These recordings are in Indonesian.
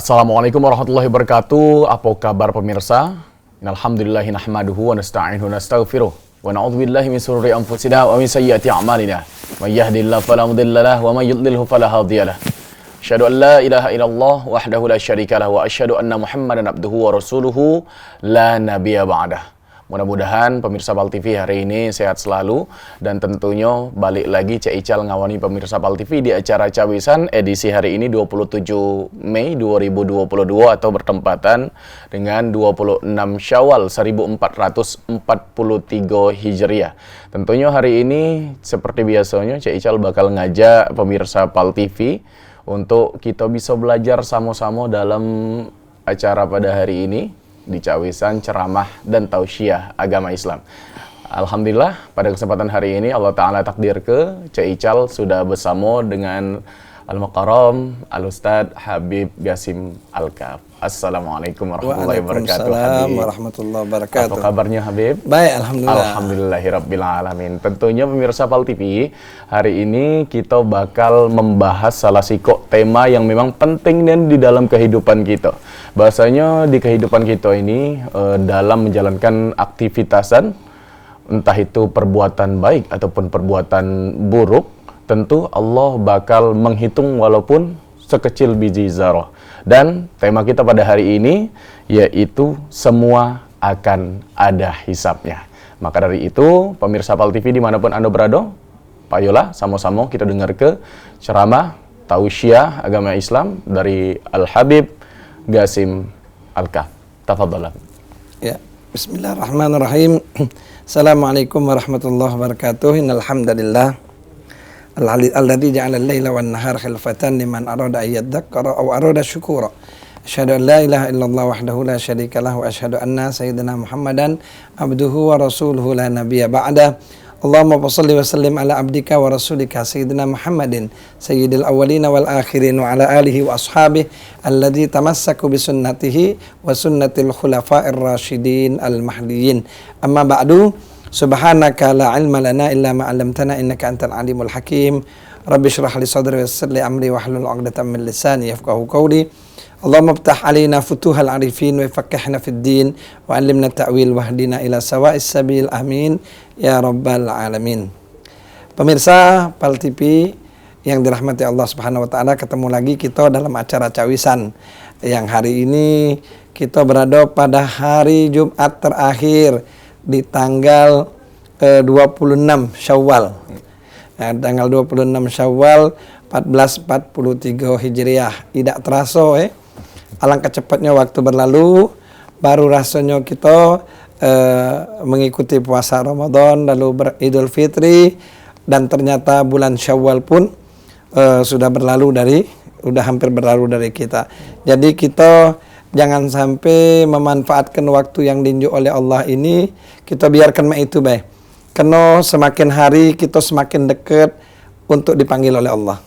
Assalamualaikum warahmatullahi wabarakatuh. Apa kabar pemirsa? Alhamdulillahi nahmaduhu wa nasta'inuhu wa nastaghfiruh wa na'udzubillahi min shururi anfusina wa min sayyiati a'malina. May yahdihillahu fala mudilla lahu wa may yudlilhu fala hadiya lahu. Asyhadu an la ilaha illallah wahdahu la syarika lahu wa asyhadu anna Muhammadan abduhu wa rasuluhu la nabiyya ba'dah. Mudah-mudahan pemirsa PAL TV hari ini sehat selalu dan tentunya balik lagi Cak Ical ngawani pemirsa PAL TV di acara Cawisan edisi hari ini 27 Mei 2022 atau bertempatan dengan 26 Syawal 1443 Hijriah. Tentunya hari ini seperti biasanya Cak Ical bakal ngajak pemirsa PAL TV untuk kita bisa belajar sama-sama dalam acara pada hari ini di Cawisan Ceramah dan Tausiah Agama Islam. Alhamdulillah pada kesempatan hari ini Allah Ta'ala takdir ke Cak Ical sudah bersama dengan Al-Mukarram Al-Ustadz Habib Gasim Al-Kaf. Assalamualaikum warahmatullahi wabarakatuh. Waalaikumsalam warahmatullahi wabarakatuh. Apa kabarnya Habib? Baik, alhamdulillah. Alhamdulillahirrabbilalamin. Tentunya pemirsa PAL TV, hari ini kita bakal membahas salah satu tema yang memang penting dan di dalam kehidupan kita. Bahasanya di kehidupan kita ini dalam menjalankan aktivitasan, entah itu perbuatan baik ataupun perbuatan buruk, tentu Allah bakal menghitung walaupun sekecil biji zarah. Dan tema kita pada hari ini yaitu semua akan ada hisabnya. Maka dari itu, pemirsa PAL TV dimanapun Anda berada, payolah sama-sama kita dengar ke ceramah Tausiah Agama Islam dari Al-Habib Gasim Al-Kaf. Tafadhalan. Ya, bismillahirrahmanirrahim. Assalamualaikum warahmatullahi wabarakatuh. Innal hamdalillah alladzi ja'ala al-laila wan nahara khilfatan liman arada ay yadhakkara aw arada syukura. Asyhadu an la ilaha illallah wahdahu la syarika lahu wa asyhadu anna sayyidina Muhammadan abduhu wa rasuluhu la nabiyya ba'da. Allahumma shalli wa sallim ala abdika wa rasulika sayyidina Muhammadin sayyidil awwalin wal akhirin wa ala alihi wa ashabihi alladzi tamassaku bi sunnatihi wa sunnatil khulafa'ir rasyidin al mahdiyyin. Amma ba'du. Subhanaka la ilma lana illa ma 'allamtana innaka antal alimul hakim. Rabbi shrah li sadri wa yassir li amri wahlul 'uqdatam min lisani yafqahu qawli. Allahumma iftah 'alaina futuhal 'arifin wa faqqihna fid din wa 'allimna ta'wil wahdina ila sawa'is sabil. Amin ya rabbal alamin. Pemirsa PAL TV yang dirahmati Allah Subhanahu wa taala, ketemu lagi kita dalam acara Cawisan yang hari ini kita berada pada hari Jumat terakhir di tanggal 26 Syawal. Nah, tanggal 26 Syawal 1443 Hijriah. Tidak terasa alangkah cepatnya waktu berlalu. Baru rasanya kita mengikuti puasa Ramadan, lalu Idul Fitri, dan ternyata bulan Syawal pun sudah hampir berlalu dari kita. Jadi kita jangan sampai memanfaatkan waktu yang diunjuk oleh Allah ini, kita biarkan itu baik. Karena semakin hari kita semakin dekat untuk dipanggil oleh Allah.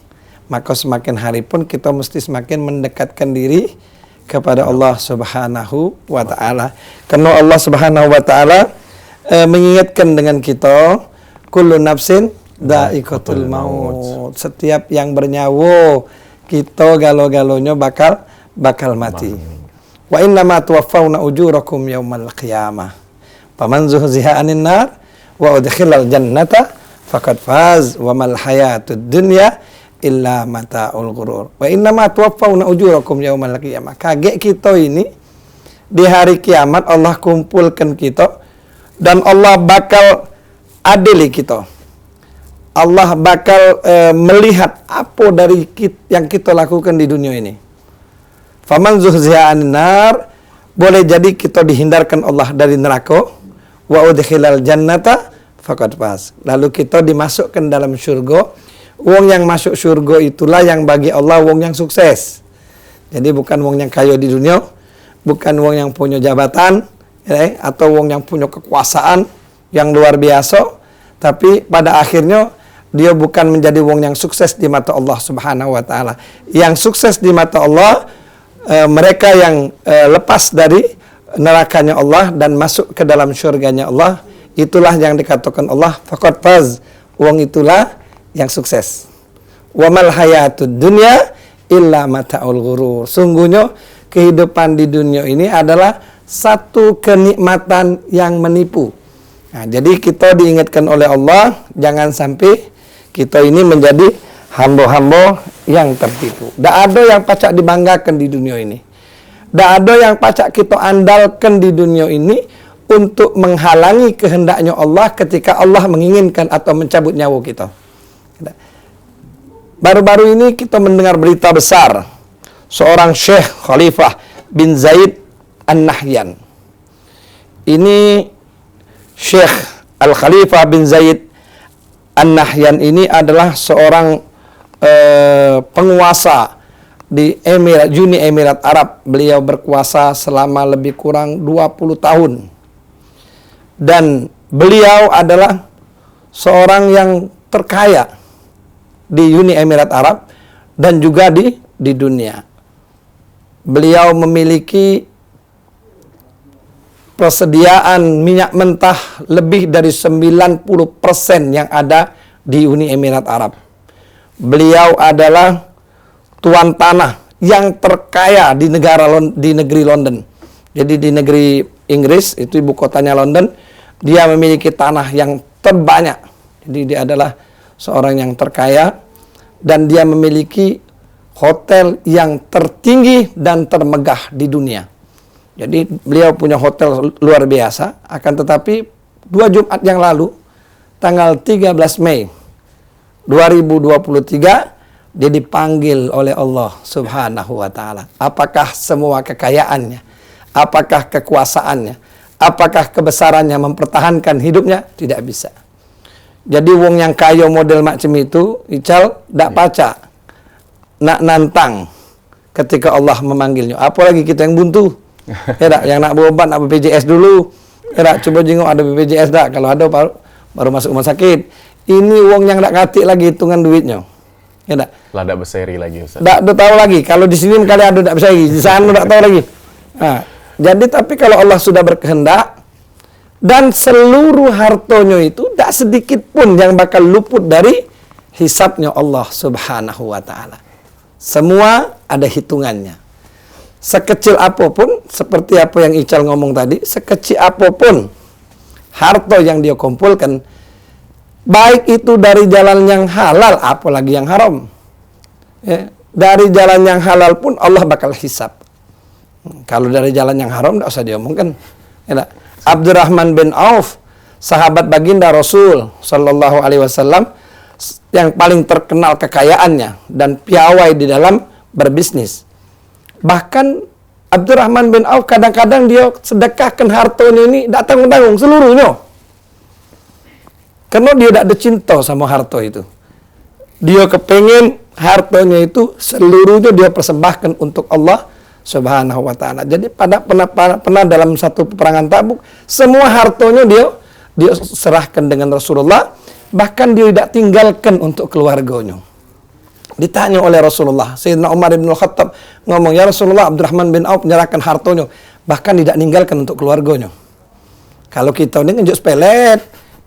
Maka semakin hari pun kita mesti semakin mendekatkan diri kepada Allah Subhanahu wa taala. Karena Allah Subhanahu wa taala mengingatkan dengan kita, kullu nafsin dha'iqatul maut. Setiap yang bernyawa, kita galo-galonya bakal mati. Wa innama tuwaffawna ujurakum yaumal qiyamah. Faman zuhziha 'anil nar wa udkhilal jannata faqad faz wa mal hayatud dunya illa mata'ul ghurur. Wa innama tuwaffawna ujurakum yaumal qiyamah. Kaget kita ini di hari kiamat Allah kumpulkan kita dan Allah bakal adili kita. Allah bakal melihat apa dari yang kita lakukan di dunia ini. Faman zuhziha 'anil nar, boleh jadi kita dihindarkan Allah dari neraka, wa udkhilal jannata faqad faz. Lalu kita dimasukkan dalam syurga. Wong yang masuk syurga itulah yang bagi Allah wong yang sukses. Jadi bukan wong yang kaya di dunia, bukan wong yang punya jabatan, atau wong yang punya kekuasaan yang luar biasa, tapi pada akhirnya dia bukan menjadi wong yang sukses di mata Allah Subhanahu wa taala. Yang sukses di mata Allah mereka yang lepas dari nerakanya Allah dan masuk ke dalam syurganya Allah, itulah yang dikatakan Allah faqad faz, wong itulah yang sukses. Wa mal hayatud dunya illa mata'ul ghurur. Sungguhnya kehidupan di dunia ini adalah satu kenikmatan yang menipu. Nah, jadi kita diingatkan oleh Allah, jangan sampai kita ini menjadi hamba-hamba yang tertipu. Tak ada yang pacak dibanggakan di dunia ini. Tak ada yang pacak kita andalkan di dunia ini untuk menghalangi kehendaknya Allah ketika Allah menginginkan atau mencabut nyawa kita. Baru-baru ini kita mendengar berita besar. Seorang Syekh Khalifah bin Zaid An-Nahyan. Ini Syekh Al-Khalifah bin Zaid An-Nahyan ini adalah seorang penguasa di Uni Emirat Arab. Beliau berkuasa selama lebih kurang 20 tahun. Dan beliau adalah seorang yang terkaya di Uni Emirat Arab dan juga di dunia. Beliau memiliki persediaan minyak mentah lebih dari 90% yang ada di Uni Emirat Arab. Beliau adalah tuan tanah yang terkaya di negeri London. Jadi di negeri Inggris, itu ibu kotanya London, dia memiliki tanah yang terbanyak. Jadi dia adalah seorang yang terkaya dan dia memiliki hotel yang tertinggi dan termegah di dunia. Jadi beliau punya hotel luar biasa. Akan tetapi 2 Jumat yang lalu, tanggal 13 Mei 2023, dia dipanggil oleh Allah Subhanahu wa Ta'ala. Apakah semua kekayaannya, apakah kekuasaannya, apakah kebesarannya mempertahankan hidupnya? Tidak bisa. Jadi wong yang kaya model macam itu, Ical, tak paca nak nantang ketika Allah memanggilnya. Apalagi kita yang buntu, ya tak? Yang nak berobat, nak BPJS dulu, ya tak? Coba jenguk ada BPJS tak? Kalau ada baru masuk rumah sakit. Ini wong yang tak ngatik lagi hitungan duitnya, ya tak? Lah tak berseri lagi Ustaz. Tak tahu lagi. Kalau di sini kali ada tak berseri, di sana tak tahu lagi. Nah, jadi tapi kalau Allah sudah berkehendak dan seluruh hartonya itu tak sedikit pun yang bakal luput dari hisabnya Allah Subhanahu wa Ta'ala. Semua ada hitungannya. Sekecil apapun, seperti apa yang Ical ngomong tadi, sekecil apapun harta yang dia kumpulkan, baik itu dari jalan yang halal, apalagi yang haram. Ya, dari jalan yang halal pun Allah bakal hisab. Kalau dari jalan yang haram, tidak usah diomongkan. Ya, Abdurrahman bin Auf, sahabat baginda Rasul Sallallahu Alaihi Wasallam, yang paling terkenal kekayaannya dan piawai di dalam berbisnis. Bahkan Abdurrahman bin Auf kadang-kadang dia sedekahkan hartanya ini tak tanggung-tanggung seluruhnya. Karena dia tidak ada cinta sama harta itu. Dia kepengen hartanya itu seluruhnya dia persembahkan untuk Allah Subhanahu wa Ta'ala. Jadi pernah dalam satu peperangan Tabuk, semua hartanya dia serahkan dengan Rasulullah, bahkan dia tidak tinggalkan untuk keluarganya. Ditanya oleh Rasulullah, Sayyidina Umar bin Khattab ngomong, "Ya Rasulullah, Abdurrahman bin Auf menyerahkan hartanya, bahkan tidak tinggalkan untuk keluarganya." Kalau kita ini ngejuk sepelet,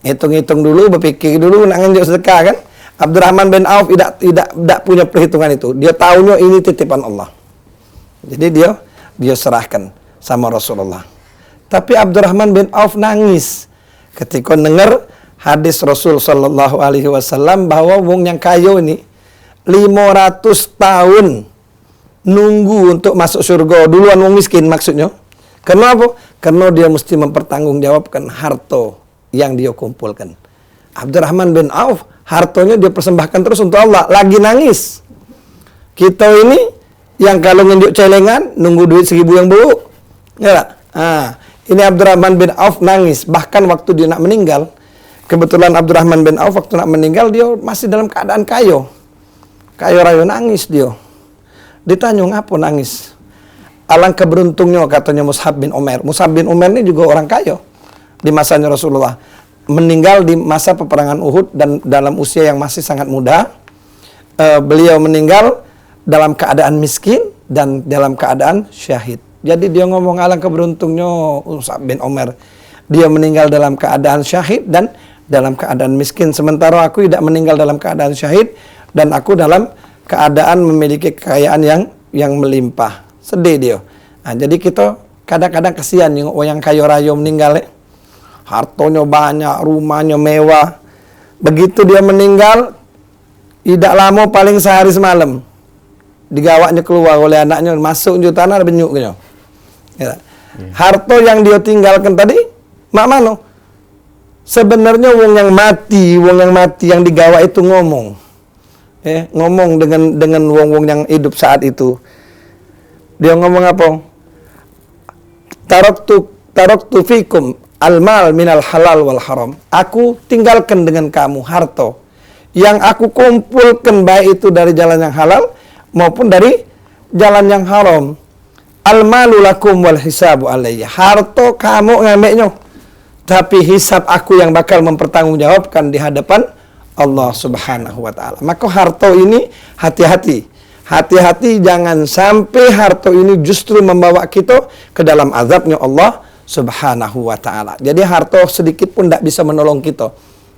hitung-hitung dulu, berpikir dulu, nak ngejuk sedekah kan? Abdurrahman bin Auf tidak punya perhitungan itu. Dia tahunya ini titipan Allah. Jadi dia serahkan sama Rasulullah. Tapi Abdurrahman bin Auf nangis ketika dengar hadis Rasul Sallallahu Alaihi Wasallam bahwa wong yang kaya ini 500 tahun nunggu untuk masuk surga duluan wong miskin maksudnya. Kenapa? Karena dia mesti mempertanggungjawabkan harta yang dia kumpulkan. Abdurrahman bin Auf hartanya dia persembahkan terus untuk Allah. Lagi nangis. Kita ini yang kalau ngenjuk celengan, nunggu duit 1000 yang buruk. Ya, ini Abdurrahman bin Auf nangis. Bahkan waktu dia nak meninggal, kebetulan Abdurrahman bin Auf waktu nak meninggal, dia masih dalam keadaan kaya. Kaya raya nangis dia. Ditanya, ngapa nangis? Alangkah beruntungnya katanya Mus'ab bin Umair. Mus'ab bin Umair ini juga orang kaya di masanya Rasulullah. Meninggal di masa peperangan Uhud dan dalam usia yang masih sangat muda. Beliau meninggal dalam keadaan miskin dan dalam keadaan syahid. Jadi dia ngomong alangkah beruntungnya Mus'ab bin Umair. Dia meninggal dalam keadaan syahid dan dalam keadaan miskin. Sementara aku tidak meninggal dalam keadaan syahid dan aku dalam keadaan memiliki kekayaan yang melimpah. Sedih dia. Nah, jadi kita kadang-kadang kesian yang kaya raya meninggal. Hartonya banyak, rumahnya mewah. Begitu dia meninggal, tidak lama paling sehari semalam digawaknya keluar oleh anaknya, masuk ke tanah benyuk gitu. Ya. Harta yang dia tinggalkan tadi, mak mano? Sebenarnya wong yang mati yang digawak itu ngomong. Ngomong dengan wong-wong yang hidup saat itu. Dia ngomong apa? Taraktu fikum al-mal minal halal wal haram. Aku tinggalkan dengan kamu harta yang aku kumpulkan, baik itu dari jalan yang halal maupun dari jalan yang haram. Al-malu lakum wal hisabu alayya. Harta kamu ngambilnya, tapi hisab aku yang bakal mempertanggungjawabkan di hadapan Allah Subhanahu wa taala. Maka harta ini hati-hati. Hati-hati jangan sampai harta ini justru membawa kita ke dalam azabnya Allah Subhanahu wa taala. Jadi harta sedikit pun tidak bisa menolong kita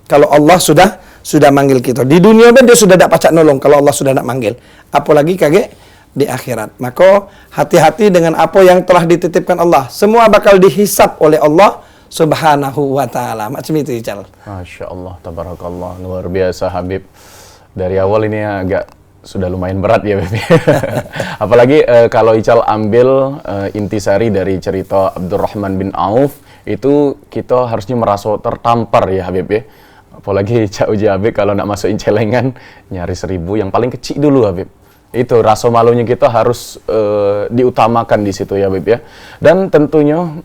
kalau Allah sudah manggil kita. Di dunia dia sudah tidak pacak nolong kalau Allah sudah nak manggil. Apalagi kage di akhirat. Maka hati-hati dengan apa yang telah dititipkan Allah. Semua bakal dihisap oleh Allah Subhanahu wa taala. Macam itu, Ical. Masya Allah, tabarakallah, luar biasa Habib. Dari awal ini agak sudah lumayan berat ya, Habib. Apalagi kalau Ical ambil intisari dari cerita Abdurrahman bin Auf, itu kita harusnya merasa tertampar ya, Habib ya. Apalagi Cak Uji Habib kalau nak masukin celengan nyari 1000 yang paling kecil dulu, Habib. Itu rasa malunya kita harus diutamakan di situ ya, Habib ya. Dan tentunya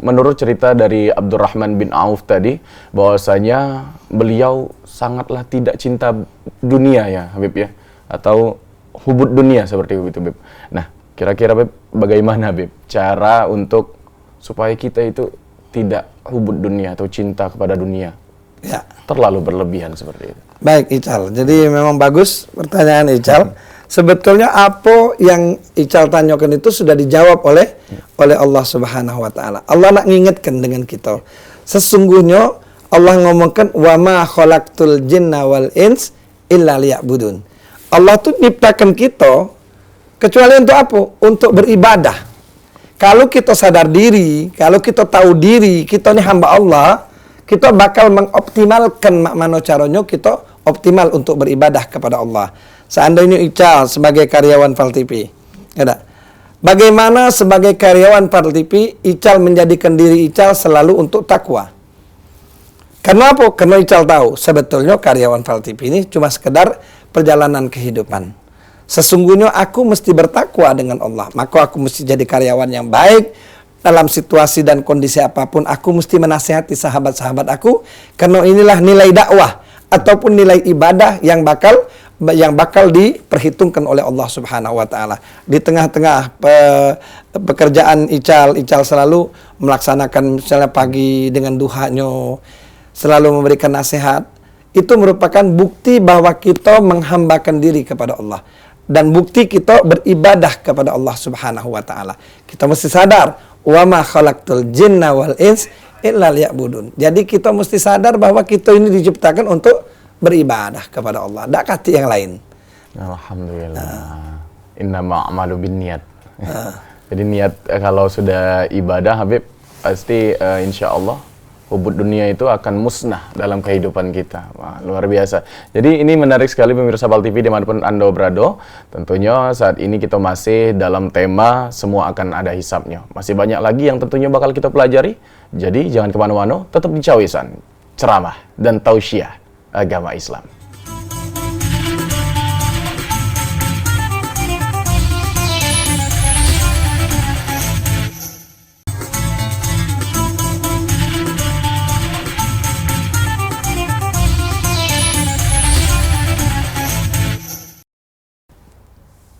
menurut cerita dari Abdurrahman bin Auf tadi, bahwasanya beliau sangatlah tidak cinta dunia ya, Habib ya, atau hubud dunia seperti itu, Habib. Nah, kira-kira Habib, bagaimana Habib cara untuk supaya kita itu tidak hubud dunia atau cinta kepada dunia? Ya, terlalu berlebihan seperti itu. Baik, Ical. Jadi memang bagus pertanyaan Ical. Sebetulnya apa yang Ical tanyakan itu sudah dijawab oleh Allah Subhanahu wa taala. Allah nak ngingetkan dengan kita. Sesungguhnya Allah ngomongkan wa ma khalaqtul jinna wal ins illa liya'budun. Allah tuh ciptakan kita kecuali untuk apa? Untuk beribadah. Kalau kita sadar diri, kalau kita tahu diri, kita ini hamba Allah, kita bakal mengoptimalkan mana caranya kita optimal untuk beribadah kepada Allah. Seandainya Ical sebagai karyawan Fal TV, ya, bagaimana sebagai karyawan Fal TV, Ical menjadikan diri Ical selalu untuk takwa. Karena apa? Karena Ical tahu sebetulnya karyawan Fal TV ini cuma sekedar perjalanan kehidupan. Sesungguhnya aku mesti bertakwa dengan Allah, maka aku mesti jadi karyawan yang baik. Dalam situasi dan kondisi apapun, aku mesti menasihati sahabat-sahabat aku, karena inilah nilai dakwah ataupun nilai ibadah yang bakal diperhitungkan oleh Allah Subhanahu wa taala. Di tengah-tengah pekerjaan Ical selalu melaksanakan misalnya pagi dengan duhanya, selalu memberikan nasihat. Itu merupakan bukti bahwa kita menghambakan diri kepada Allah dan bukti kita beribadah kepada Allah Subhanahu wa taala. Kita mesti sadar, wa ma khalaqtul jinna wal ins illa liya'budun. Jadi kita mesti sadar bahwa kita ini diciptakan untuk beribadah kepada Allah, tidak kati yang lain. Alhamdulillah. Innama a'malu binniyat. Jadi niat kalau sudah ibadah, Habib, pasti insya Allah hubud dunia itu akan musnah dalam kehidupan kita. Wah, luar biasa. Jadi ini menarik sekali pemirsa Fal TV dimanapun Anda berada. Tentunya saat ini kita masih dalam tema semua akan ada hisapnya. Masih banyak lagi yang tentunya bakal kita pelajari. Jadi jangan kemana-mana, tetap di Cawisan, ceramah dan tausiah agama Islam.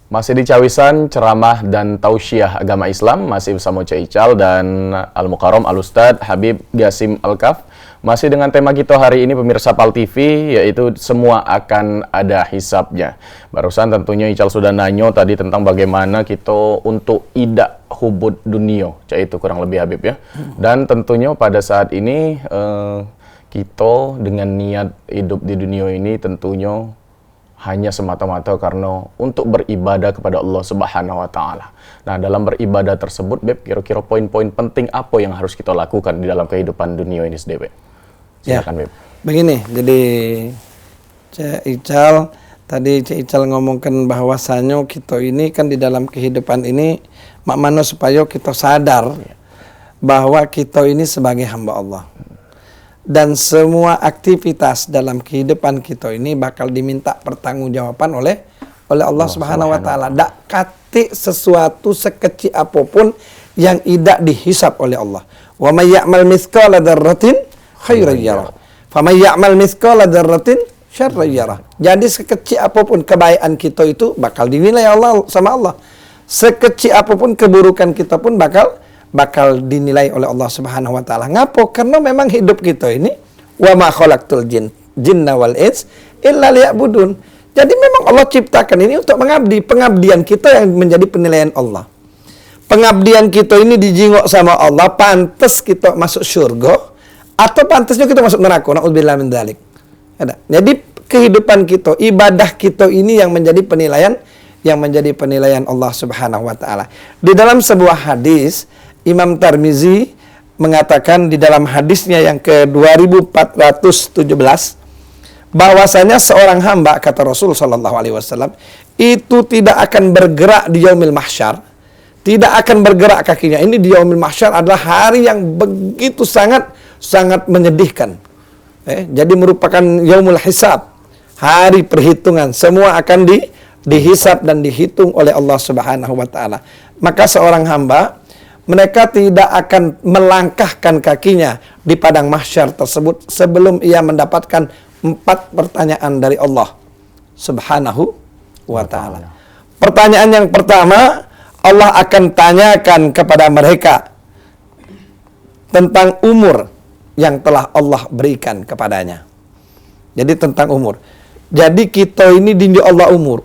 Masih di Cawisan, ceramah dan tausiah agama Islam, masih bersama Cak Ical dan Al-Mukarram Al-Ustadz Habib Qasim Al-Kaf. Masih dengan tema kita hari ini pemirsa Fal TV, yaitu semua akan ada hisabnya. Barusan tentunya Ical sudah nanya tadi tentang bagaimana kita untuk idak hubud dunia, Cak itu kurang lebih Habib ya. Dan tentunya pada saat ini kita dengan niat hidup di dunia ini tentunya hanya semata-mata karena untuk beribadah kepada Allah Subhanahu wa taala. Nah, dalam beribadah tersebut, Beb, kira-kira poin-poin penting apa yang harus kita lakukan di dalam kehidupan dunia ini, Beb? Silakan, Beb. Begini, jadi Cik Ical tadi Cik Ical ngomongkan bahwasanya kita ini kan di dalam kehidupan ini makmana supaya kita sadar bahwa kita ini sebagai hamba Allah. Dan semua aktivitas dalam kehidupan kita ini bakal diminta pertanggungjawaban oleh Allah Subhanahu wa taala. Dak kati sesuatu sekecil apapun yang tidak dihisap oleh Allah. Wa may ya'mal mithqala dzarratin khairan yarah. Fa may ya'mal mithqala dzarratin syarran yarah. Jadi sekecil apapun kebaikan kita itu bakal dinilai Allah sama Allah. Sekecil apapun keburukan kita pun bakal dinilai oleh Allah Subhanahu wa taala. Ngapo? Karena memang hidup kita ini wa ma khalaqtul jinna wal ins illa liya'budun. Jadi memang Allah ciptakan ini untuk mengabdi. Pengabdian kita yang menjadi penilaian Allah. Pengabdian kita ini dijingok sama Allah, pantas kita masuk surga atau pantasnya kita masuk neraka. Na'udzubillah min dzalik. Jadi kehidupan kita, ibadah kita ini yang menjadi penilaian Allah Subhanahu wa taala. Di dalam sebuah hadis Imam Tirmizi mengatakan di dalam hadisnya yang ke-2417 bahwasanya seorang hamba, kata Rasul sallallahu alaihi wasallam, itu tidak akan bergerak di yaumil mahsyar, tidak akan bergerak kakinya. Ini di yaumil mahsyar adalah hari yang begitu sangat menyedihkan. Jadi merupakan yaumul hisab, hari perhitungan. Semua akan dihisab dan dihitung oleh Allah Subhanahu wa taala. Maka seorang hamba, mereka tidak akan melangkahkan kakinya di padang mahsyar tersebut sebelum ia mendapatkan 4 pertanyaan dari Allah Subhanahu wa ta'ala. Pertanyaan yang pertama, Allah akan tanyakan kepada mereka tentang umur yang telah Allah berikan kepadanya. Jadi tentang umur. Jadi kita ini dindik Allah umur.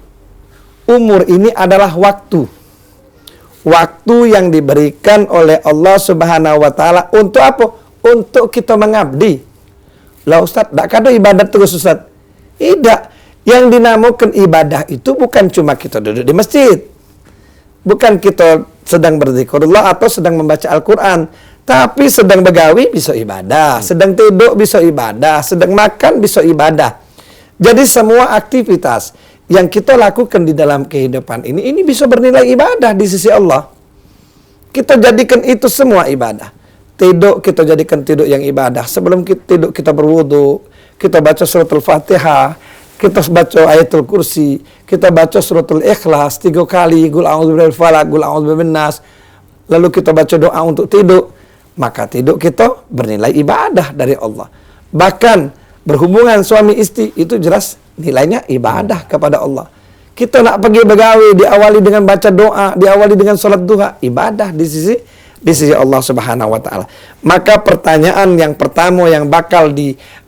Umur ini adalah waktu. Waktu yang diberikan oleh Allah Subhanahu wa taala untuk apa? Untuk kita mengabdi. Lah Ustaz, tak ada ibadat terus Ustaz. Tidak. Yang dinamakan ibadah itu bukan cuma kita duduk di masjid. Bukan kita sedang berzikrullah atau sedang membaca Al-Quran. Tapi sedang begawi bisa ibadah. Sedang tidur bisa ibadah. Sedang makan bisa ibadah. Jadi semua aktivitas yang kita lakukan di dalam kehidupan ini bisa bernilai ibadah di sisi Allah. Kita jadikan itu semua ibadah. Tidur kita jadikan tidur yang ibadah. Sebelum kita tidur kita berwudu, kita baca suratul Fatihah, kita baca ayatul kursi, kita baca suratul Ikhlas 3 kali, qul a'udzu birabbil falaq, qul a'udzu birabbin nas. Lalu kita baca doa untuk tidur. Maka tidur kita bernilai ibadah dari Allah. Bahkan berhubungan suami istri itu jelas nilainya ibadah kepada Allah. Kita nak pergi begawi, diawali dengan baca doa, diawali dengan salat duha, ibadah di sisi Allah Subhanahu wa taala. Maka pertanyaan yang pertama yang bakal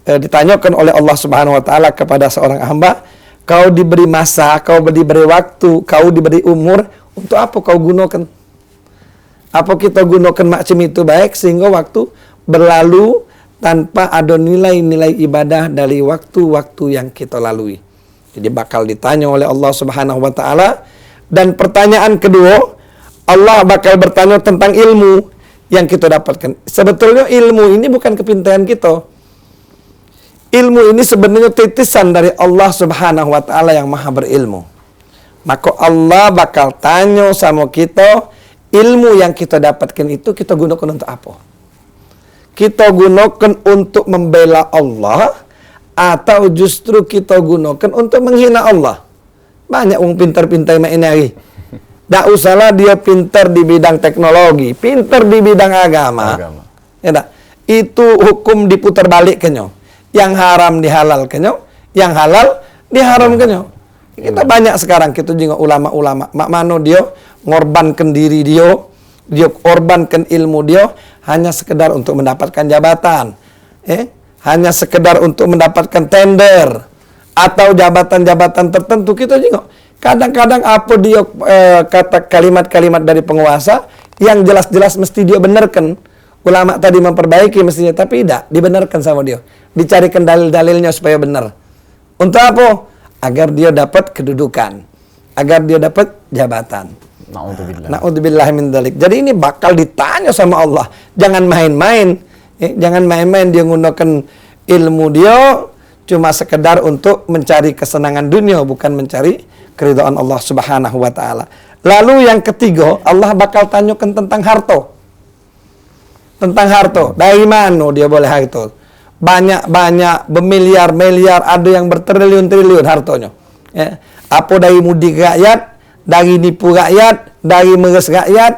ditanyakan oleh Allah Subhanahu wa taala kepada seorang hamba, kau diberi masa, kau diberi waktu, kau diberi umur, untuk apa kau gunakan? Apa kita gunakan macam itu baik sehingga waktu berlalu tanpa ada nilai-nilai ibadah dari waktu-waktu yang kita lalui. Jadi bakal ditanya oleh Allah Subhanahu wa taala. Dan pertanyaan kedua, Allah bakal bertanya tentang ilmu yang kita dapatkan. Sebetulnya ilmu ini bukan kepintaran kita. Ilmu ini sebenarnya titisan dari Allah Subhanahu wa taala yang Maha berilmu. Maka Allah bakal tanya sama kita, ilmu yang kita dapatkan itu kita gunakan untuk apa? Kita gunakan untuk membela Allah atau justru kita gunakan untuk menghina Allah? Banyak orang pintar-pintar main hari. Tak usahlah dia pintar di bidang teknologi, pintar di bidang agama. Ya tak? Itu hukum diputar balik kenyo. Yang haram dihalalkannya, yang halal diharamkannya. Kita banyak sekarang kita juga ulama-ulama. Mak mano dia ngorbankan diri dia korbankan ilmu dia hanya sekedar untuk mendapatkan jabatan, hanya sekedar untuk mendapatkan tender atau jabatan-jabatan tertentu. Kita juga kadang-kadang apa dia kata kalimat-kalimat dari penguasa yang jelas-jelas mesti dia benarkan. Ulama tadi memperbaiki mestinya, tapi tidak dibenarkan sama dia, dicarikan dalil-dalilnya supaya benar. Untuk apa? agar dia dapat kedudukan, agar dia dapat jabatan. Na'udzubillah. Na'udzubillah min dzalik. Jadi ini bakal ditanya sama Allah. Jangan main-main. Jangan main-main dia menggunakan ilmu dia cuma sekedar untuk mencari kesenangan dunia, bukan mencari keridhaan Allah Subhanahu wa taala. Lalu yang ketiga, Allah bakal tanyakan tentang harta. Tentang harta. Dari mana dia boleh harta? Banyak-banyak, bermiliar-miliar, ada yang bertriliun-triliun hartanya. Ya. Apa dari mudik rakyat, dari nipu rakyat, dari meres rakyat.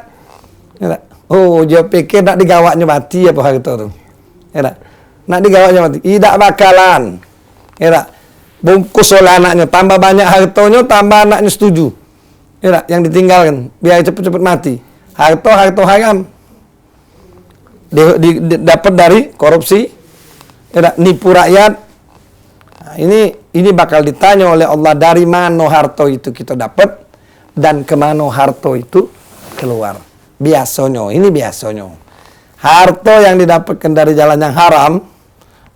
Ya. Oh, dia pikir nak digawaknya mati apa harta tu. Ya. Nak digawaknya mati. Tidak bakalan. Ya. Bungkus oleh anaknya, tambah banyak hartanya, tambah anaknya setuju. Ya, yang ditinggalkan biar cepat-cepat mati. Harta haram. Dapat dari korupsi, ya, nipu rakyat. Nah, ini bakal ditanya oleh Allah dari mana harta itu kita dapat dan kemana harta itu keluar. Biasanya, ini biasanya. Harta yang didapatkan dari jalan yang haram,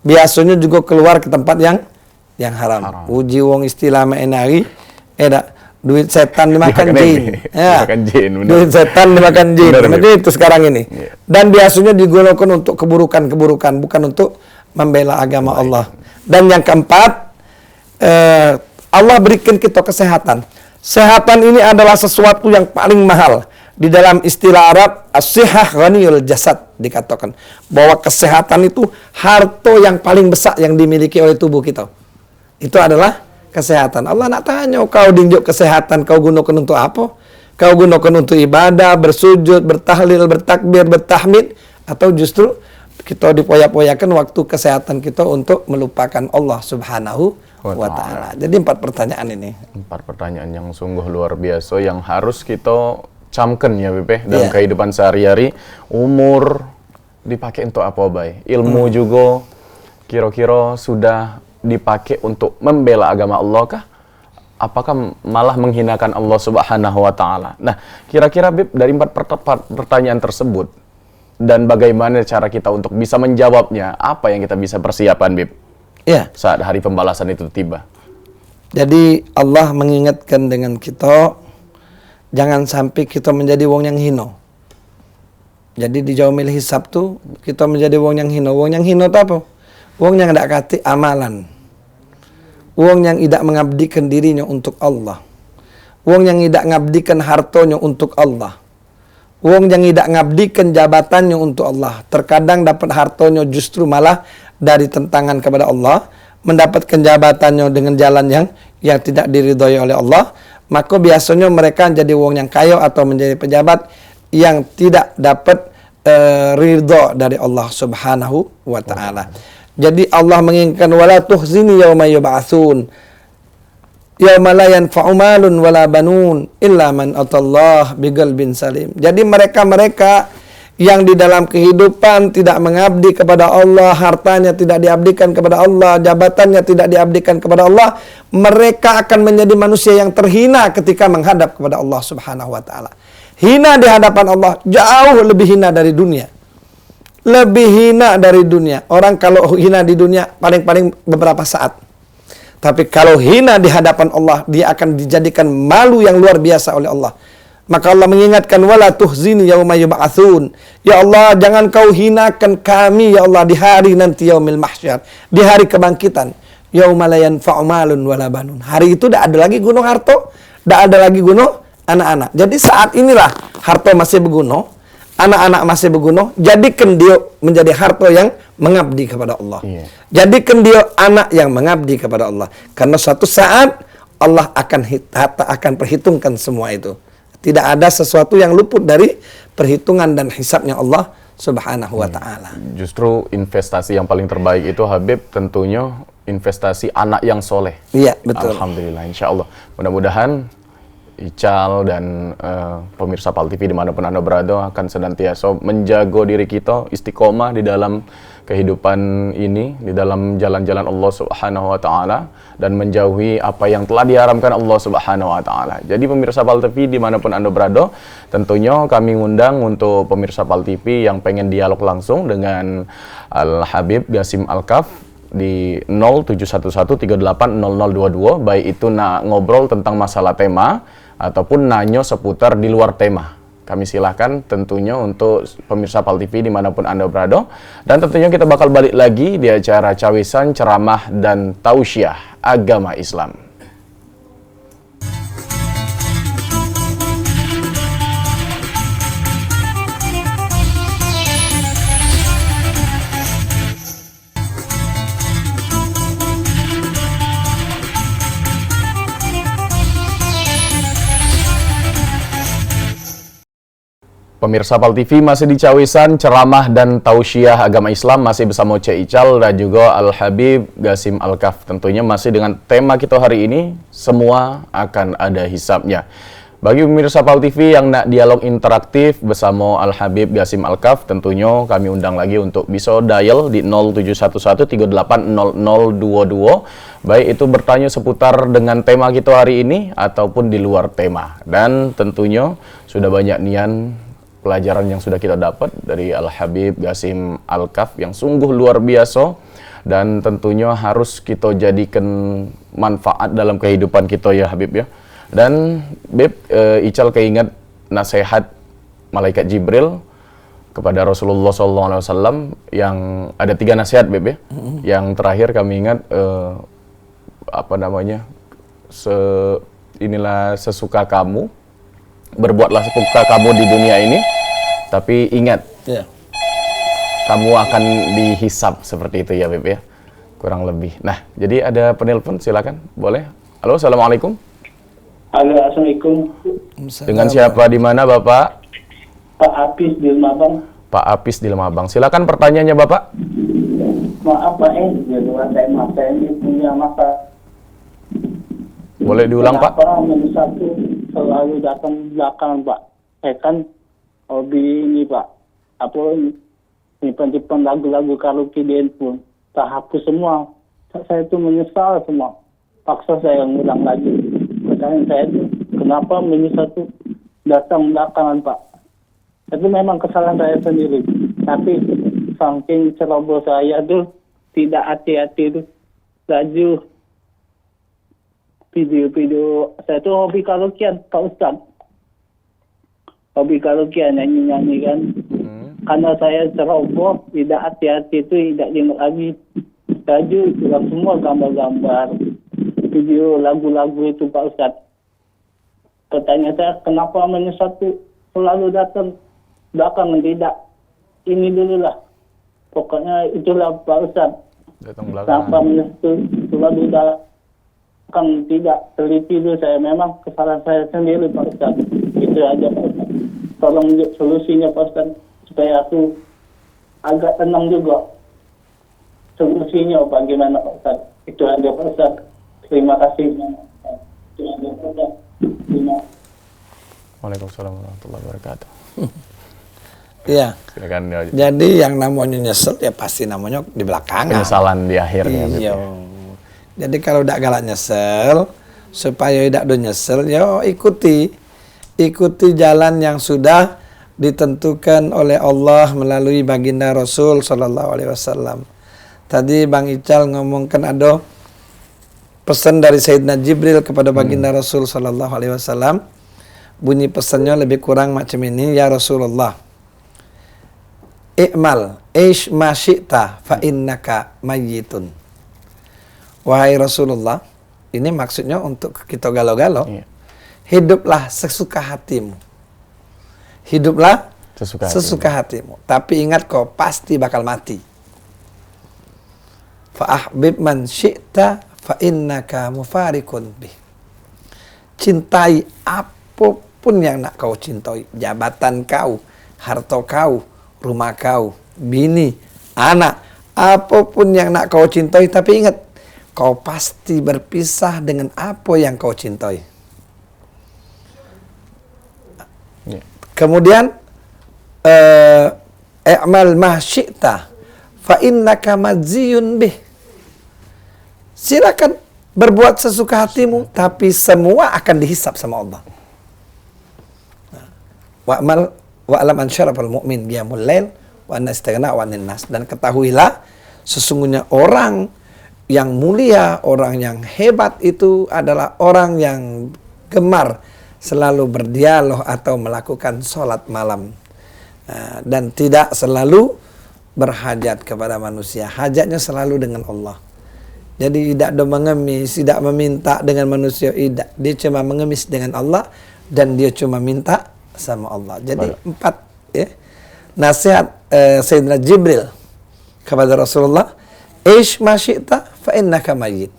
biasanya juga keluar ke tempat yang haram. Uji wong istilah menari, duit setan dimakan jin. Ya. Duit setan dimakan jin. Jadi itu sekarang ini. Yeah. Dan biasanya digunakan untuk keburukan-keburukan, bukan untuk membela agama Allah. Dan yang keempat, Allah berikan kita kesehatan. Kesehatan ini adalah sesuatu yang paling mahal. Di dalam istilah Arab, as-sihah ghaniyul jasad, dikatakan bahwa kesehatan itu harta yang paling besar yang dimiliki oleh tubuh kita. Itu adalah kesehatan. Allah nak tanya, kau dinjuk kesehatan, kau gunakan untuk apa? Kau gunakan untuk ibadah, bersujud, bertahlil, bertakbir, bertahmid, atau justru kita dipoyak-poyakan waktu kesehatan kita untuk melupakan Allah Subhanahu wa ta'ala. Jadi 4 pertanyaan ini. 4 pertanyaan yang sungguh luar biasa yang harus kita camkan ya Bebe dalam kehidupan sehari-hari. Umur dipakai untuk apa baik? Ilmu juga kira-kira sudah dipakai untuk membela agama Allah kah? Apakah malah menghinakan Allah Subhanahu wa taala? Nah, kira-kira Bib dari 4 pertanyaan tersebut dan bagaimana cara kita untuk bisa menjawabnya? Apa yang kita bisa persiapan Bib? Ya, saat hari pembalasan itu tiba. Jadi Allah mengingatkan dengan kita jangan sampai kita menjadi wong yang hina. Jadi di yaumil hisab tuh kita menjadi wong yang hina. Wong yang hina itu apa? Wong yang tidak kati amalan. Wong yang tidak mengabdikan dirinya untuk Allah. Wong yang tidak mengabdikan hartanya untuk Allah. Wong yang tidak mengabdikan jabatannya untuk Allah. Terkadang dapat hartanya justru malah dari tentangan kepada Allah. Mendapatkan jabatannya dengan jalan yang tidak diridhoi oleh Allah. Maka biasanya mereka menjadi wong yang kaya atau menjadi pejabat yang tidak dapat ridha dari Allah Subhanahu wa ta'ala. Jadi Allah mengingatkan wala tuhzini yauma yub'atsun yauma la yanfa'u malun wala banun illa man atallah biqalbin salim. Jadi mereka-mereka yang di dalam kehidupan tidak mengabdi kepada Allah, hartanya tidak diabdikan kepada Allah, jabatannya tidak diabdikan kepada Allah, mereka akan menjadi manusia yang terhina ketika menghadap kepada Allah Subhanahu wa taala. Hina di hadapan Allah jauh lebih hina dari dunia. Lebih hina dari dunia. Orang kalau hina di dunia paling-paling beberapa saat. Tapi kalau hina di hadapan Allah, dia akan dijadikan malu yang luar biasa oleh Allah. Maka Allah mengingatkan wala tuhzini yauma yub'atsun. Ya Allah, jangan kau hinakan kami ya Allah di hari nanti yaumil mahsyar, di hari kebangkitan. Yauma la yanfa'u malun wala banun. Hari itu tidak ada lagi gunung harta, tidak ada lagi gunung anak-anak. Jadi saat inilah harta masih berguna, anak-anak masih berguna, jadikan dia menjadi harta yang mengabdi kepada Allah. Jadikan dia anak yang mengabdi kepada Allah. Karena suatu saat Allah akan perhitungkan semua itu. Tidak ada sesuatu yang luput dari perhitungan dan hisabnya Allah Subhanahu wa ta'ala. Justru investasi yang paling terbaik itu Habib tentunya investasi anak yang soleh. Iya, betul. Alhamdulillah, insya Allah. Mudah-mudahan Ical dan pemirsa PAL TV dimanapun Anda berada akan senantiasa menjaga diri kita istiqomah di dalam kehidupan ini, di dalam jalan-jalan Allah Subhanahu wa ta'ala, dan menjauhi apa yang telah diharamkan Allah Subhanahu wa ta'ala. Jadi pemirsa PAL TV dimanapun Anda berada, tentunya kami ngundang untuk pemirsa PAL TV yang pengen dialog langsung dengan Al-Habib Qasim Al-Kaf, di 0711380022, baik itu nak ngobrol tentang masalah tema ataupun nanyo seputar di luar tema. Kami silahkan tentunya untuk pemirsa PAL TV dimanapun Anda berada. Dan tentunya kita bakal balik lagi di acara cawisan, ceramah, dan tausiah agama Islam. Pemirsa PAL TV masih di cawisan, ceramah, dan tausiah agama Islam, masih bersama Cik Ical dan juga Al-Habib Gasim Al-Kaf. Tentunya masih dengan tema kita hari ini, semua akan ada hisabnya. Bagi pemirsa PAL TV yang nak dialog interaktif bersama Al-Habib Gasim Al-Kaf, tentunya kami undang lagi untuk bisa dial di 0711380022, baik itu bertanya seputar dengan tema kita hari ini ataupun di luar tema. Dan tentunya sudah banyak nian pelajaran yang sudah kita dapat dari Al-Habib Gasim Al-Kaf yang sungguh luar biasa, dan tentunya harus kita jadikan manfaat dalam kehidupan kita ya Habib ya. Dan Bib, Ical keinget nasihat Malaikat Jibril kepada Rasulullah SAW yang ada 3 nasihat Bib ya. Yang terakhir kami ingat inilah sesuka kamu, berbuatlah sesuka kamu di dunia ini, tapi ingat, kamu akan dihisab seperti itu ya, Beb ya, kurang lebih. Nah, jadi ada penelpon, silakan, boleh. Halo, assalamualaikum. Halo, assalamualaikum. Dengan siapa di mana, Bapak? Pak Apis di Lemabang. Pak Apis di Lemabang. Silakan pertanyaannya, Bapak. Maaf Pak, di luar saya ini punya masalah. Boleh diulang, Pak? Kenapa satu selalu datang belakang, Pak? Saya kan hobi ini, Pak. Apa ini? Simpan-simpan lagu-lagu karaoke di handphone. Tak hapus semua. Saya itu menyesal semua. Paksa saya ngulang lagi. Pertanyaan saya itu, kenapa menyesal itu datang belakangan, Pak? Itu memang kesalahan saya sendiri. Tapi saking ceroboh saya itu tidak hati-hati itu. Laju video-video, saya tuh hobi karaokean, Pak Ustaz. Hobi karaokean, nyanyi-nyanyi kan. Karena saya ceroboh, tidak hati-hati itu, tidak ingat lagi. Laju hilang semua gambar-gambar, video lagu-lagu itu Pak Ustaz. Pertanyaan saya, kenapa menyesat itu selalu datang belakangan, tidak? Ini dulu lah. Pokoknya itulah Pak Ustaz. Datang belakangan. Tanpa menyesat selalu datang. Kan tidak teliti dulu, saya memang kesalahan saya sendiri Pak Ustaz. Itu aja Pak Ustaz. Tolong solusinya Pak Ustaz, supaya aku agak tenang juga. Solusinya bagaimana Pak Ustaz? Itu aja Pak Ustaz. Terima kasih. Itu aja Pak Ustaz. Waalaikumsalam warahmatullahi wabarakatuh. Iya. Silakan. Jadi yang namanya nyesel ya pasti namanya di belakangan. Penyesalan di akhir ya, Beb. Iya. Jadi kalau tidak galak nyesel, supaya tidak do nyesel, ya ikuti jalan yang sudah ditentukan oleh Allah melalui baginda Rasul Sallallahu Alaihi Wasallam. Tadi Bang Ical ngomongkan ada pesan dari Sayyidina Jibril kepada baginda Rasul Sallallahu Alaihi Wasallam. Bunyi pesannya lebih kurang macam ini, ya Rasulullah. I'mal, ish ma syi'ta fa innaka mayyitun. Wahai Rasulullah, ini maksudnya untuk kita galau-galau. Iya. Hiduplah sesuka hatimu. Hiduplah sesuka hatimu. Tapi ingat kau pasti bakal mati. Fa'ahbib man syi'ta fa innaka mufarikun bih. Cintai apapun yang nak kau cintai. Jabatan kau, harta kau, rumah kau, bini, anak. Apapun yang nak kau cintai, tapi ingat, kau pasti berpisah dengan apa yang kau cintai. Kemudian i'mal ma syi'ta fa innaka madziyun bih. Silakan berbuat sesuka hatimu, tapi semua akan dihisab sama Allah. Wa'alam an syarafal mu'min qiyamul lail wa anna istaghna 'anil nas. Dan ketahuilah sesungguhnya orang yang mulia, orang yang hebat itu adalah orang yang gemar selalu berdialog atau melakukan sholat malam. Dan tidak selalu berhajat kepada manusia. Hajatnya selalu dengan Allah. Jadi tidak mengemis, tidak meminta dengan manusia. Tidak. Dia cuma mengemis dengan Allah dan dia cuma minta sama Allah. Jadi 4 ya. Nasihat Sayyidina Jibril kepada Rasulullah, "Ish ma syi'ta fa innaka mayyit."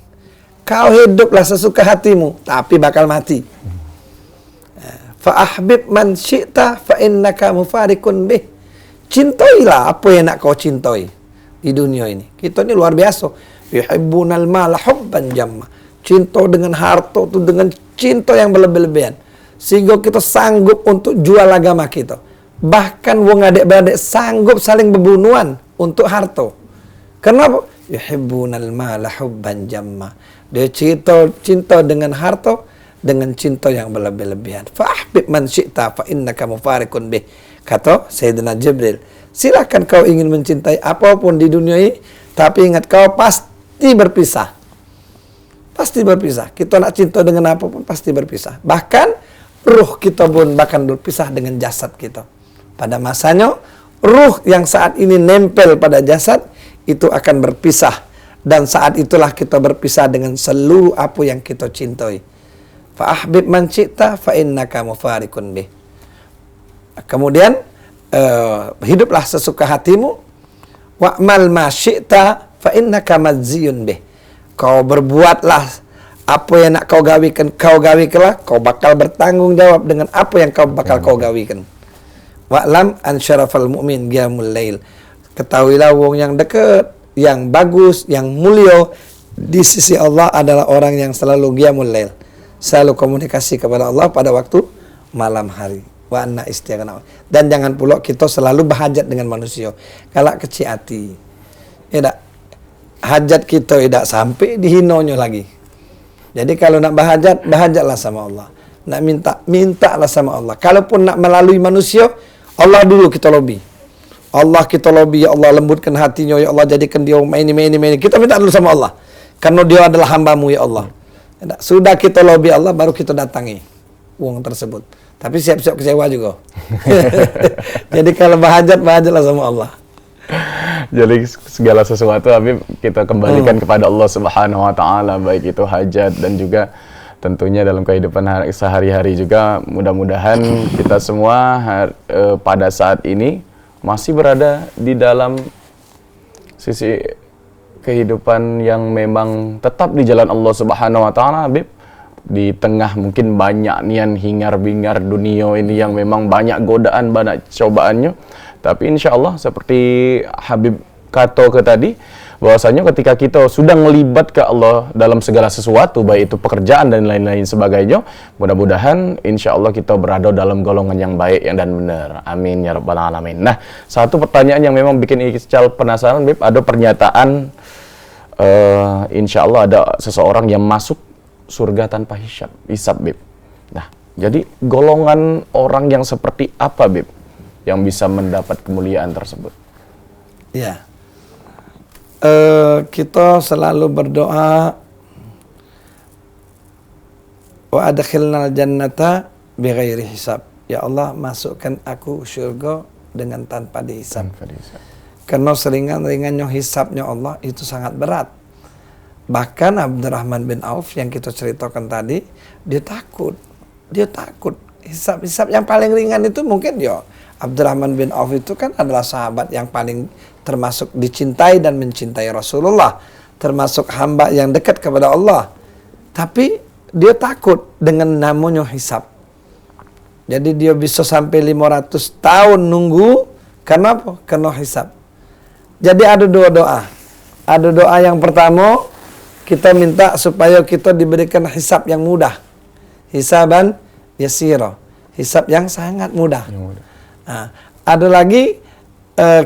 Kau hiduplah sesuka hatimu, tapi bakal mati. Fa ahbib man syi'ta fa innaka mufarikun bih. Cintailah apa yang nak kau cintai di dunia ini. Kita ini luar biasa. Yuhibbunal mala hubban jamma. Cinta dengan harta itu dengan cinta yang berlebih-lebihan. Sehingga kita sanggup untuk jual agama kita. Bahkan wong adik-beradik sanggup saling berbunuhan untuk harta. Kenapa? Yuhibbunal mala hubban jamma. Dia cinta dengan harta dengan cinta yang berlebih-lebihan. Fa'ahbib man syi'ta fa innaka mufarikun bih. Kata Sayyidina Jibril, silakan kau ingin mencintai apapun di dunia ini, tapi ingat kau pasti berpisah. Pasti berpisah. Kita nak cinta dengan apapun pasti berpisah. Bahkan ruh kita pun bahkan berpisah dengan jasad kita. Pada masanya, ruh yang saat ini nempel pada jasad, itu akan berpisah. Dan saat itulah kita berpisah dengan seluruh apa yang kita cintai. Fa'ahbib man syi'ta fa innaka mufarikun bih. Kemudian, hiduplah sesuka hatimu. Wa'mal ma syi'ta fa innaka madziyun bih. Kau berbuatlah apa yang nak kau gawikan, kau gawikanlah. Kau bakal bertanggung jawab dengan apa yang kau bakal kau gawikan. Wa'lam an syarafal mu'min qiyamul lail. Ketahuilah wong yang dekat, yang bagus, yang mulia di sisi Allah adalah orang yang selalu qiyamul lail. Selalu komunikasi kepada Allah pada waktu malam hari. Wa anna istighna. Dan jangan pula kita selalu berhajat dengan manusia. Kalau kecil hati. Ya tak? Hajat kita tidak sampai dihinonya lagi. Jadi kalau nak berhajat, berhajatlah sama Allah. Nak minta, mintalah sama Allah. Kalaupun nak melalui manusia, Allah dulu kita lobby. Allah kita lobby, ya Allah lembutkan hatinya, ya Allah jadikan dia ini. Kita minta dulu sama Allah. Karena dia adalah hambamu, ya Allah. Sudah kita lobby Allah, baru kita datangi uang tersebut. Tapi siap-siap kecewa juga. Jadi kalau berhajatlah sama Allah. Jadi segala sesuatu Habib kita kembalikan kepada Allah Subhanahu wa taala, baik itu hajat dan juga tentunya dalam kehidupan sehari-hari juga. Mudah-mudahan kita semua pada saat ini masih berada di dalam sisi kehidupan yang memang tetap di jalan Allah Subhanahu wa taala, Habib. Di tengah mungkin banyak nian hingar-bingar dunia ini yang memang banyak godaan, banyak cobaannya. Tapi insya Allah seperti Habib kata ke tadi, bahwasanya ketika kita sudah melibat ke Allah dalam segala sesuatu, baik itu pekerjaan dan lain-lain sebagainya, mudah-mudahan insya Allah kita berada dalam golongan yang baik dan benar. Amin ya rabbal alamin. Nah, satu pertanyaan yang memang bikin Ical penasaran, Bib, ada pernyataan insya Allah ada seseorang yang masuk surga tanpa hisab, Bib. Nah, jadi golongan orang yang seperti apa, Bib, yang bisa mendapat kemuliaan tersebut? Ya. Kita selalu berdoa, wa adkhilnal jannata bighairi hisab. Ya Allah, masukkan aku surga dengan tanpa dihisab. Karena seringan-ringannya hisabnya Allah itu sangat berat. Bahkan Abdurrahman bin Auf yang kita ceritakan tadi, dia takut. Hisab yang paling ringan itu mungkin ya Abdurrahman bin Auf itu kan adalah sahabat yang paling termasuk dicintai dan mencintai Rasulullah, termasuk hamba yang dekat kepada Allah. Tapi dia takut dengan namanya hisab. Jadi dia bisa sampai 500 tahun nunggu. Karena apa? Karena hisab. Jadi ada dua doa. Ada doa yang pertama, kita minta supaya kita diberikan hisab yang mudah. Hisaban yasira. Hisab yang sangat mudah. Nah, ada lagi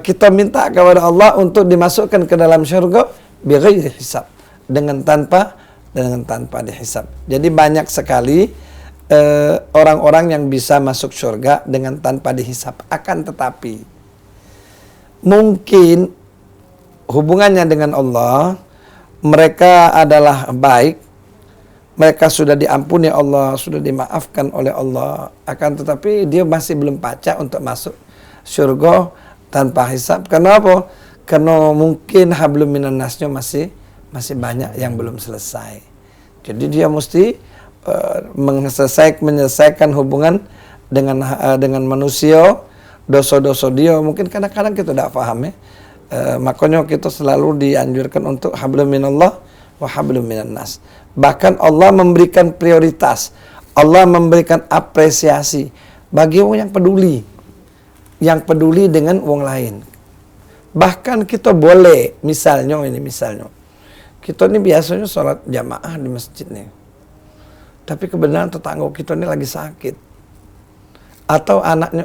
kita minta kepada Allah untuk dimasukkan ke dalam syurga bighairi hisab, dengan tanpa dihisab. Jadi banyak sekali orang-orang yang bisa masuk syurga dengan tanpa dihisab. Akan tetapi mungkin hubungannya dengan Allah mereka adalah baik, mereka sudah diampuni Allah, sudah dimaafkan oleh Allah, akan tetapi dia masih belum pacak untuk masuk surga tanpa hisab. Kenapa? Karena mungkin hablum minan nasnya masih banyak yang belum selesai. Jadi dia mesti menyelesaikan hubungan dengan manusia, dosa-dosa dia. Mungkin kadang-kadang kita tidak paham ya. Makanya kita selalu dianjurkan untuk hablum minallah wa hablum minan nas. Bahkan Allah memberikan prioritas, Allah memberikan apresiasi bagi orang yang peduli dengan orang lain. Bahkan kita boleh, misalnya kita ini biasanya sholat jamaah di masjid nih, tapi kebenaran tetangga kita ini lagi sakit, atau anak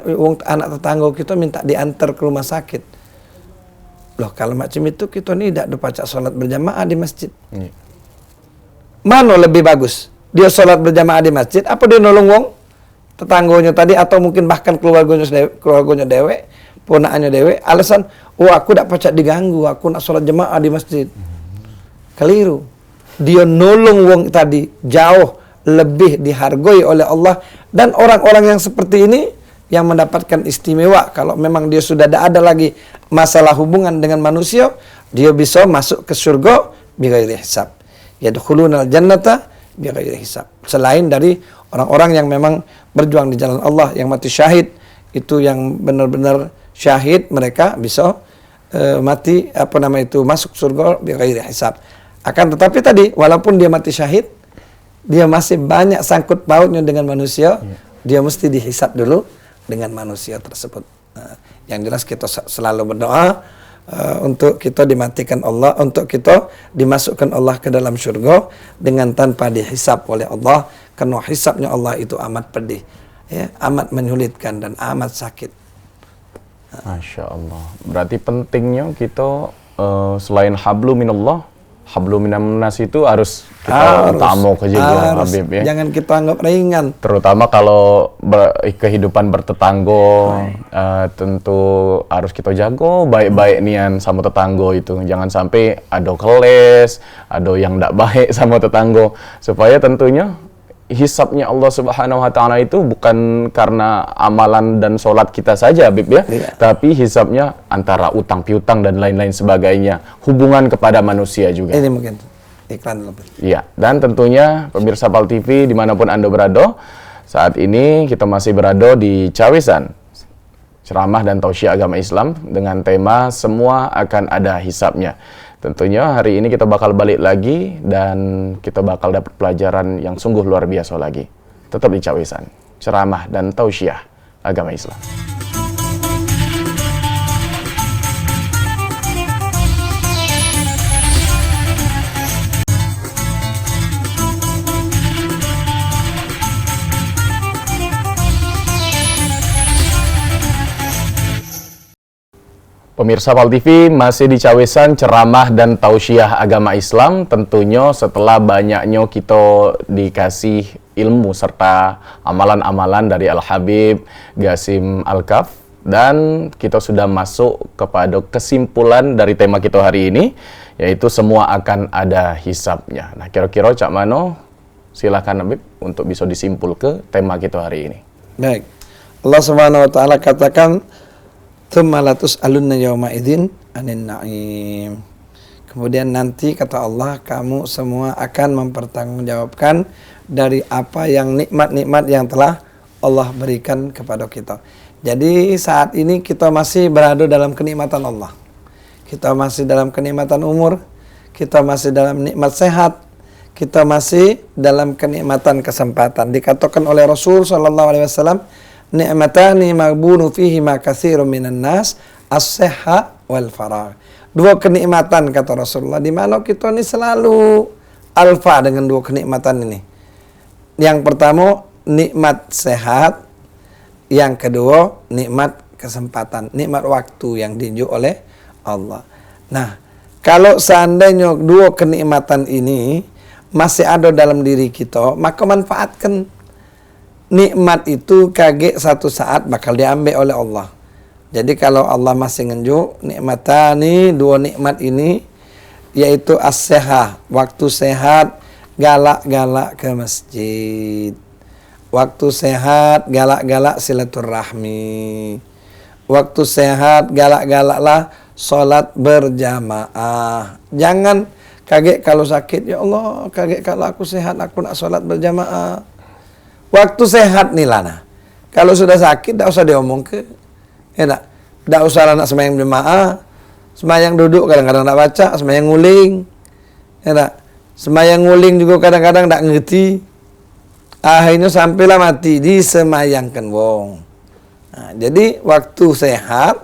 tetangga kita minta diantar ke rumah sakit. Loh, kalau macam itu kita ini tidak dipacak sholat berjamaah di masjid. Mana lebih bagus? Dia sholat berjamaah di masjid, apa dia nolong wong tetangganya tadi, atau mungkin bahkan keluarganya dewe, ponakannya dewe, alasan, aku tak pacak diganggu, aku nak sholat jamaah di masjid. Keliru. Dia nolong wong tadi jauh lebih dihargai oleh Allah, dan orang-orang yang seperti ini yang mendapatkan istimewa. Kalau memang dia sudah tidak ada lagi masalah hubungan dengan manusia, dia bisa masuk ke surga bighairi hisab. Yadkhulunal jannata bighairi hisab. Selain dari orang-orang yang memang berjuang di jalan Allah, yang mati syahid, itu yang benar-benar syahid, mereka bisa mati masuk surga bighairi hisab. Akan tetapi tadi, walaupun dia mati syahid, dia masih banyak sangkut pautnya dengan manusia, dia mesti dihisab dulu dengan manusia tersebut. Yang jelas kita selalu berdoa untuk kita dimatikan Allah, untuk kita dimasukkan Allah ke dalam surga dengan tanpa dihisab oleh Allah, karena hisabnya Allah itu amat pedih, ya, amat menyulitkan dan amat sakit. Masya Allah. Berarti pentingnya kita selain hablu minallah, hablu minan nas itu harus kita utama kejagaan, Habib ya. Jangan kita anggap ringan. Terutama kalau kehidupan bertetangga, tentu harus kita jago baik-baik nian sama tetangga itu. Jangan sampai ada keles, ada yang tidak baik sama tetangga. Supaya tentunya hisabnya Allah Subhanahu wa taala itu bukan karena amalan dan sholat kita saja, Habib ya. Tapi hisabnya antara utang piutang dan lain-lain sebagainya, hubungan kepada manusia juga. Ini mungkin iklan lebih. Iya, dan tentunya pemirsa PAL TV dimanapun Anda berada, saat ini kita masih berada di Cawisan, ceramah dan tausiah agama Islam dengan tema semua akan ada hisabnya. Tentunya hari ini kita bakal balik lagi dan kita bakal dapat pelajaran yang sungguh luar biasa lagi. Tetap di Cawisan, ceramah dan tausiah agama Islam. Pemirsa PAL TV masih di Cawisan, ceramah dan tausiah agama Islam. Tentunya setelah banyaknya kita dikasih ilmu serta amalan-amalan dari Al-Habib Qasim Al-Kaf, dan kita sudah masuk kepada kesimpulan dari tema kita hari ini, yaitu semua akan ada hisabnya. Nah, kira-kira Cak Mano, silakan Habib untuk bisa disimpul ke tema kita hari ini. Baik. Allah Subhanahu wa taala katakan, "Tsumma latus'alunna yawma idzin 'anin na'im." Kemudian nanti kata Allah, kamu semua akan mempertanggungjawabkan dari apa yang nikmat-nikmat yang telah Allah berikan kepada kita. Jadi saat ini kita masih berada dalam kenikmatan Allah. Kita masih dalam kenikmatan umur, kita masih dalam nikmat sehat, kita masih dalam kenikmatan kesempatan. Dikatakan oleh Rasul sallallahu alaihi wasallam, ni'matani maghbunu fihi ma katsirun minan nas, as-sihha wal faragh. Dua kenikmatan kata Rasulullah, di mana kita ini selalu alfa dengan dua kenikmatan ini. Yang pertama nikmat sehat, yang kedua nikmat kesempatan, nikmat waktu yang diunjuk oleh Allah. Nah, kalau seandainya dua kenikmatan ini masih ada dalam diri kita, maka manfaatkan. Nikmat itu kaget satu saat bakal diambil oleh Allah. Jadi kalau Allah masih ngenjuk nikmatani, dua nikmat ini yaitu as-sehah, waktu sehat galak-galak ke masjid. Waktu sehat galak-galak silaturahmi. Waktu sehat galak-galaklah sholat berjamaah. Jangan kaget kalau sakit, ya Allah, kaget kalau aku sehat, aku nak sholat berjamaah. Waktu sehat nih lana. Kalau sudah sakit, tak usah diomong ke. Ya tak usah nak sembahyang berjamaah. Sembahyang duduk kadang-kadang tak baca, sembahyang nguling. Ya tak? Sembahyang nguling juga kadang-kadang tak ngerti. Akhirnya sampailah mati disemayangkan wong. Nah, jadi waktu sehat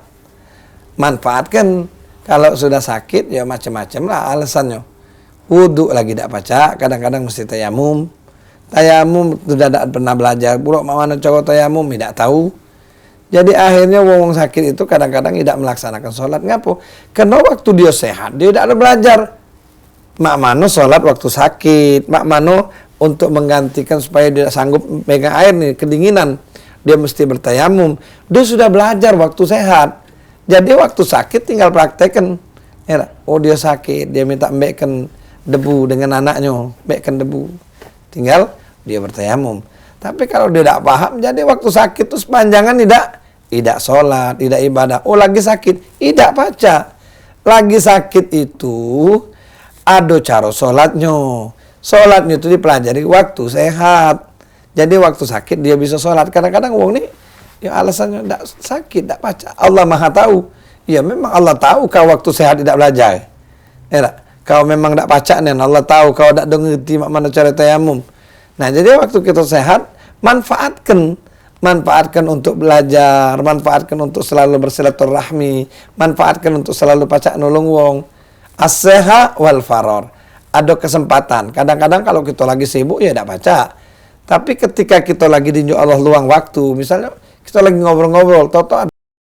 manfaatkan. Kalau sudah sakit ya macam-macam lah alasannya. Wudhu lagi tak baca, kadang-kadang mesti tayamum. Tayamum sudah tak pernah belajar, pula mana cara tayamum tidak tahu. Jadi akhirnya wong sakit itu kadang-kadang tidak melaksanakan sholat. Ngapo? Karena waktu dia sehat dia tidak ada belajar. Mak mano sholat waktu sakit, mak mano untuk menggantikan supaya dia sanggup pegang air nih, kedinginan. Dia mesti bertayamum. Dia sudah belajar waktu sehat. Jadi waktu sakit tinggal praktekkan. Ya, oh dia sakit, dia minta mbekkan debu dengan anaknya, mbekkan debu. Tinggal dia bertayamum. Tapi kalau dia tidak paham, jadi waktu sakit itu sepanjangan tidak sholat, tidak ibadah. Oh lagi sakit, tidak baca. Lagi sakit itu ada cara sholatnya. Sholatnya itu dipelajari waktu sehat. Jadi waktu sakit dia bisa sholat. Kadang-kadang wong nih ya alasannya tidak sakit, tidak baca. Allah Maha tahu. Ya memang Allah tahu kau waktu sehat tidak belajar. Ya tak? Kau memang tidak baca nih. Allah tahu kau tidak ngerti mana cara tayamum. Nah jadi waktu kita sehat, manfaatkan untuk belajar, manfaatkan untuk selalu bersilaturahmi, manfaatkan untuk selalu baca nolong wong. As-seha wal faror. Ada kesempatan. Kadang-kadang kalau kita lagi sibuk ya tidak baca. Tapi ketika kita lagi dinjuk Allah luang waktu, misalnya kita lagi ngobrol-ngobrol, toto